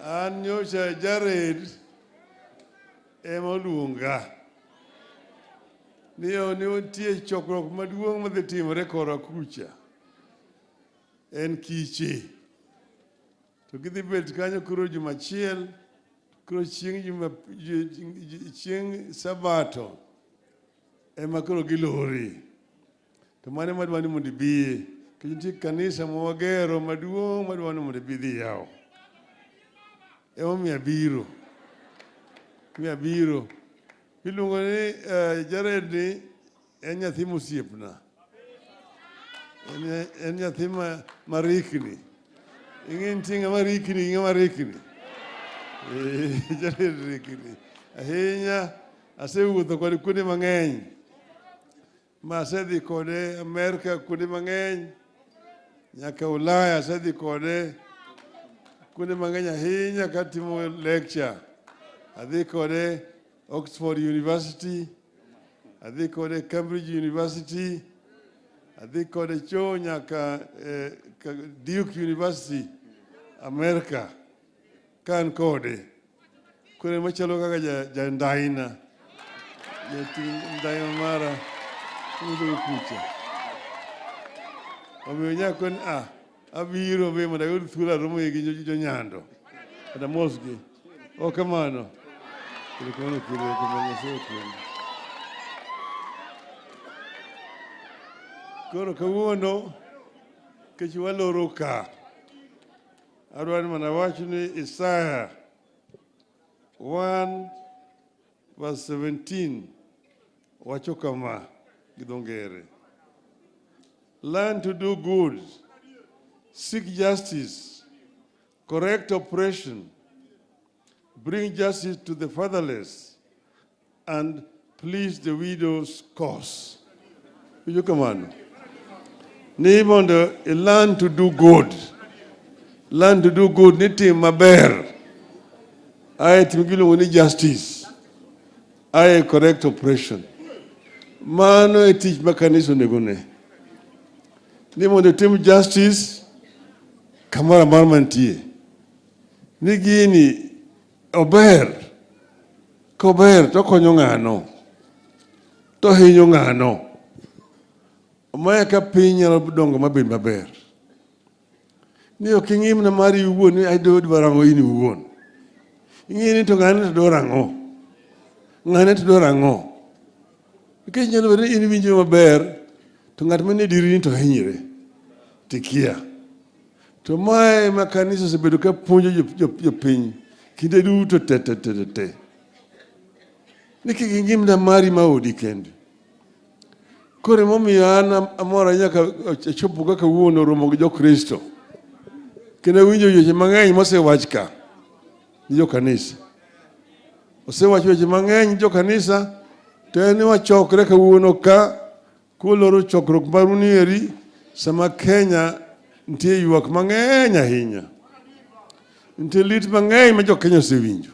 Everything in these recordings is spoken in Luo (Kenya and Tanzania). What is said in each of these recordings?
An nyocha Jared emoluonga ni nitie chokruok maduong' madhi timore kora kucha. En kiche. To gidhi bet kanyo koro juma achiel, koro chieng' Sabato ema koro gilori. To mane madwani mondo ibiye. Nitie kanisa mawagero maduong' madwani mondo ibidhi yawo. Ema biro. Iluongo ni Jared ni en nyathi mosiepna. En nyathi marikni. Ing'e tinga marikni. Jared rikni. Ahinya asewuotho kode kuonde mang'eny. Ma asedhi kode Amerika kuonde mang'eny. Nyaka Ulaya asedhi kode kuonde mang'eny ahinya katimo lecture. Adhi kode Oxford University, adhi kode Cambridge University, adhi kode nyaka Duke University, America, kan kode. Kore machalo kaka jandaina, ndaina mara, kudo kucha. Omiyo nyako ni abiro be mondo ayud thuolo aromo gi jonyando. Kata mosgi. Kamano. Koro kawuono kech waloro ka. Adwani mana wacho ni Isaiah 1 verse 17 wacho kama gi dho ngere. Learn to do good, seek justice, correct oppression, bring justice to the fatherless, and please the widow's cause. You come on. Learn to do good. Learn to do good. Niti maber. I timgilu ni justice. I correct oppression. Mano teach mechanism negone. Ni mondo tim justice kamara marmantie. Ni gini ober, kober to konyo ng'ano, to hinyo ng'ano. Omaya ka piny nyalo dongo mabed maber. Ni ok ing'im na mari iwuon ni dwaro ang'o in iwuon. Ing'e ni to ng'ane to dwaro ang'o. Ng'ane to dwaro ang'o. Nikech nyalo bedo ni in winjo maber, to ng'at mane diri ni to hinyre. Tikia. To mae ma kanisa osebedo ka puonjo jopiny. Kinde duto te. Niki gingimna mari maodi kendi. Kore momiyo an amora nyaka chopo kaka wuono romo gi Kristo. Kendo winjo weche mang'eny mosewach ka ni kanisa. Osewacho weche mang'eny jo kanisa, to en wachokre ka wuono ka kuloro chokruok marunieri sama Kenya nitie ywak mang'eny ahinya. Nitie lit mang'eny ma Kenya osewinjo.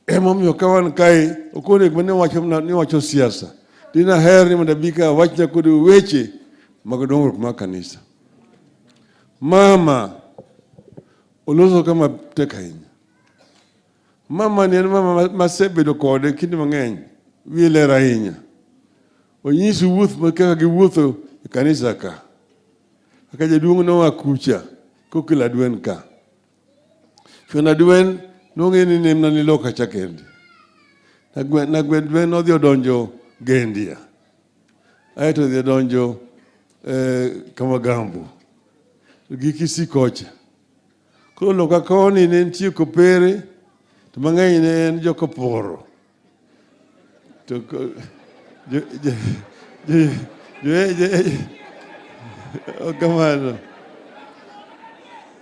Emomiyo kawan kae okone mane wacho siasa. Dina her ni mondo bika wachna kod weche mag dongruok mar kanisa. Mama oloso kama tek ahinya. Mama ni en mama masebedo kode kinde mang'eny. Wiye ler ahinya. Onyisi wuoth kaka giwuotho e kanisa ka. Kaka jaduong' noa kucha kokelo adwen ka. Fiona dwen nong'e ni nemna ni loka chakendi. Nagwen dwen odhi odonjo Gendia. Aeto odhi odonjo Kamagambo. Gi Kisikocha. Koro loka koni ne nitie Kopere, to mang'eny ne en Jokoporo. To kamano.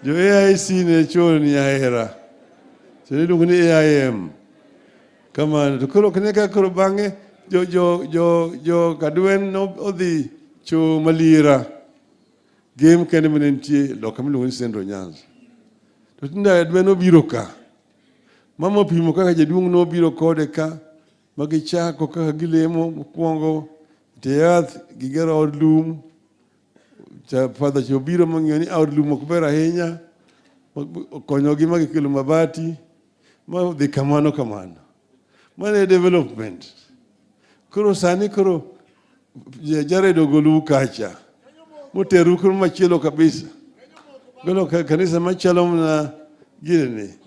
Jo AIC ne chon ni ahera. So niluongo ni AIM. Kamano. To koro kaneka koro bang'e jo kadwen no odhi cho malira. Game kende mane nitie loka miluongo ni Central Nyanza. To tinda dwen obiro ka. Mama opimo kaka jaduong' no obiro kode ka. Magichako kaka gilemo mokwongo. Te yath gigero od lum. Father Chobiro mang'eyo ni od lum ok ber ahinya. konyogi magikelo mabati, ma dhi kamano kamano. Mane development. Koro sani koro Jared ogolu kacha. Moteru koro machielo kabisa. Golo kanisa machalom na gine.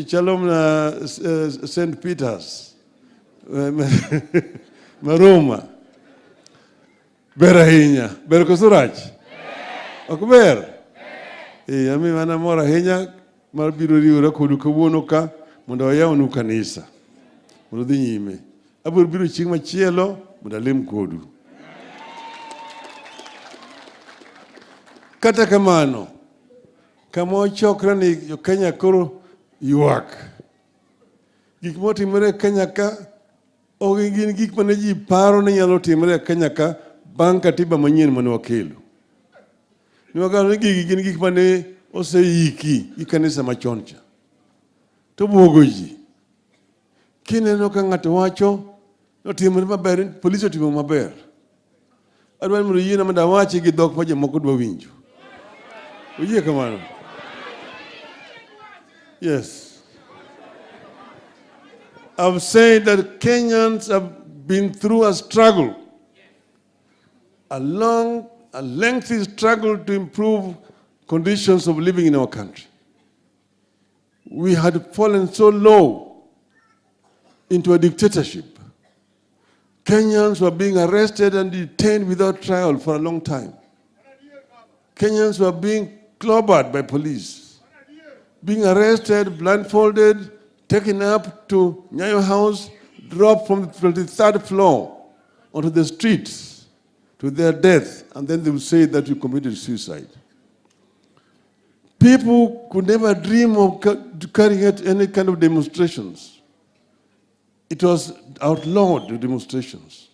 Chalom na St. Peter's. Maroma. Ber ahinya. Ber koso rach? Ok ber? Ami mana mor ahinya mar biro riwora kodu kawuono ka mondo wayawnu kanisa. Mondo dhi nyime. Abiro biro chieng' machielo mondo alim kodu. Kata kamano, kama ochokre ni jo Kenya koro ywak. Gik motimore Kenya ka ok gin gik mane ji paro ni nyalo timore Kenya ka bang' katiba manyien mane wakelo. Niwagalo ni gigi gin gik mane oseiki gi kanisa machon cha. To buogo ji. Kineno ka ng'ato wacho notimore maber, polisi otimo maber. Adwani mondo yiena mondo awachi gi dhok ma jomoko dwa winjo. Oyie kamano? Yes. I've said that Kenyans have been through a struggle, a lengthy struggle to improve conditions of living in our country. We had fallen so low into a dictatorship. Kenyans were being arrested and detained without trial for a long time. Kenyans were being clobbered by police, being arrested, blindfolded, taken up to Nyayo House, dropped from the 23rd floor onto the streets to their death, and then they would say that you committed suicide. People could never dream of carrying out any kind of demonstrations. It was outlawed, the demonstrations.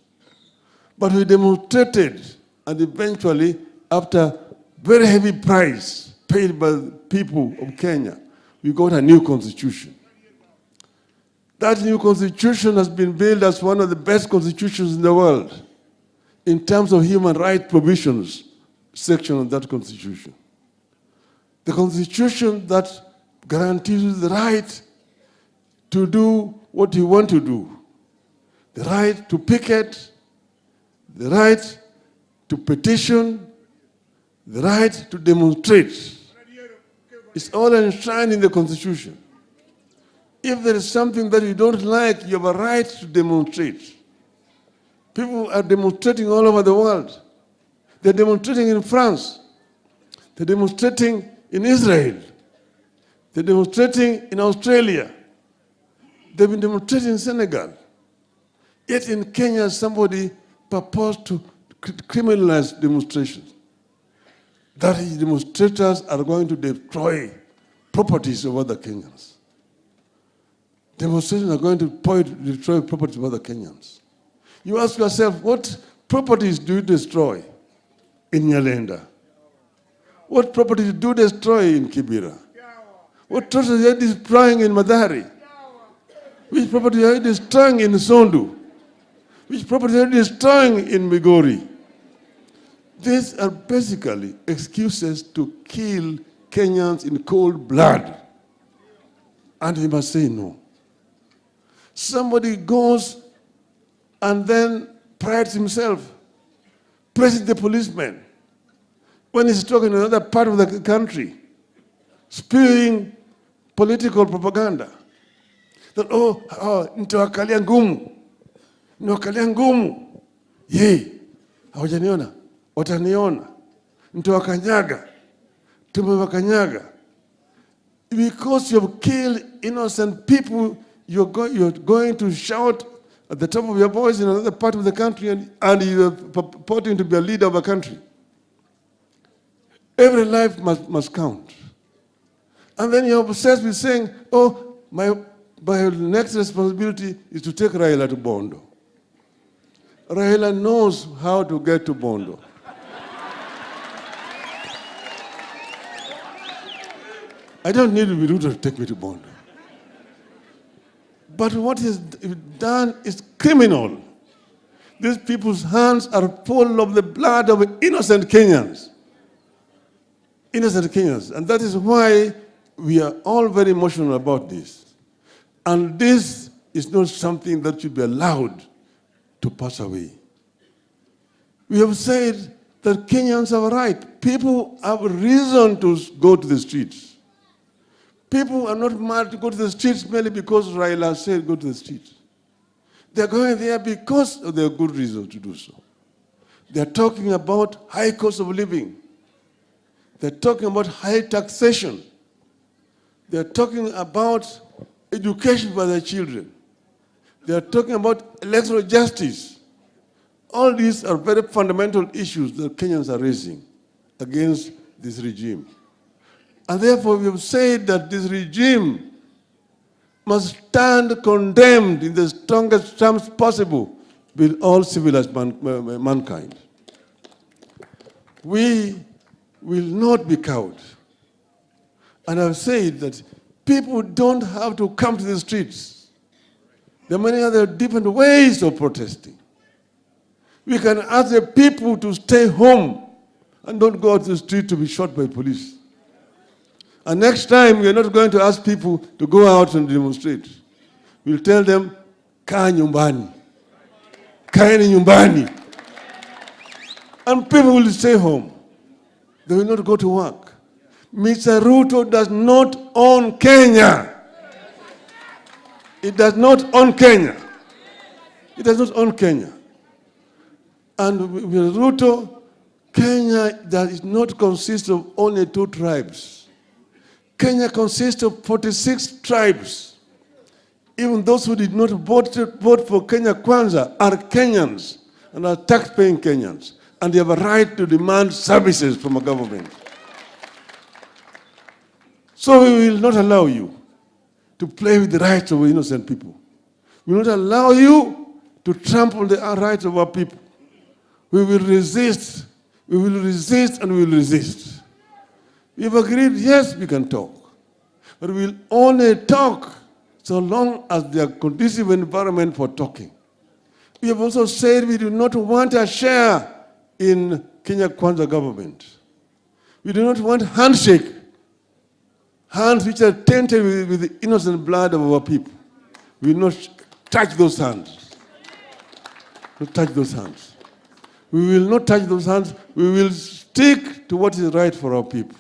But we demonstrated, and eventually, after very heavy price paid by the people of Kenya, we got a new constitution. That new constitution has been billed as one of the best constitutions in the world in terms of human rights provisions section of that constitution. The constitution that guarantees you the right to do what you want to do, the right to picket, the right to petition, the right to demonstrate. It's all enshrined in the Constitution. If there is something that you don't like, you have a right to demonstrate. People are demonstrating all over the world. They're demonstrating in France. They're demonstrating in Israel. They're demonstrating in Australia. They've been demonstrating in Senegal. Yet in Kenya, somebody proposed to criminalize demonstrations. That demonstrators are going to destroy properties of other Kenyans. Demonstrations are going to destroy properties of other Kenyans. You ask yourself, what properties do you destroy in Nyalenda? What properties do you destroy in Kibera? What properties are you destroying in Madari? Which properties are you destroying in Sondu? Which properties are you destroying in Migori? These are basically excuses to kill Kenyans in cold blood. And he must say no. Somebody goes and then prides himself, praises the policeman when he's talking in another part of the country, spewing political propaganda. That, nitawakalia ngumu, hawajaniona. Wataniona, nitawakanyaga, tumewakanyaga. Because you have killed innocent people, you're going to shout at the top of your voice in another part of the country and you're purporting to be a leader of a country. Every life must count. And then you're obsessed with saying, my next responsibility is to take Raila to Bondo. Raila knows how to get to Bondo. I don't need Ruto to take me to Bondo. But what is done is criminal. These people's hands are full of the blood of innocent Kenyans. innocent Kenyans. And that is why we are all very emotional about this. And this is not something that should be allowed to pass away. We have said that Kenyans have a right. People have a reason to go to the streets. People are not mad to go to the streets merely because Raila said go to the streets. They're going there because of their good reasons to do so. They're talking about high cost of living. They're talking about high taxation. They're talking about education for their children. They're talking about electoral justice. All these are very fundamental issues that Kenyans are raising against this regime. And therefore, we have said that this regime must stand condemned in the strongest terms possible with all civilized mankind. We will not be cowed. And I've said that people don't have to come to the streets. There are many other different ways of protesting. We can ask the people to stay home and don't go out to the street to be shot by police. And next time, we are not going to ask people to go out and demonstrate. We'll tell them, kaa nyumbani. Kaeni nyumbani. And people will stay home. They will not go to work. Mr. Ruto does not own Kenya. It does not own Kenya. It does not own Kenya. And with Ruto, Kenya does not consist of only 2 tribes. Kenya consists of 46 tribes. Even those who did not vote for Kenya Kwanza are Kenyans and are tax-paying Kenyans. And they have a right to demand services from a government. So we will not allow you to play with the rights of innocent people. We will not allow you to trample the rights of our people. We will resist. We will resist and we will resist. We have agreed, yes, we can talk. But we will only talk so long as there is a conducive environment for talking. We have also said we do not want a share in Kenya Kwanza government. We do not want handshake, hands which are tainted with the innocent blood of our people. We will not touch those hands. Not touch those hands. We will not touch those hands. We will stick to what is right for our people.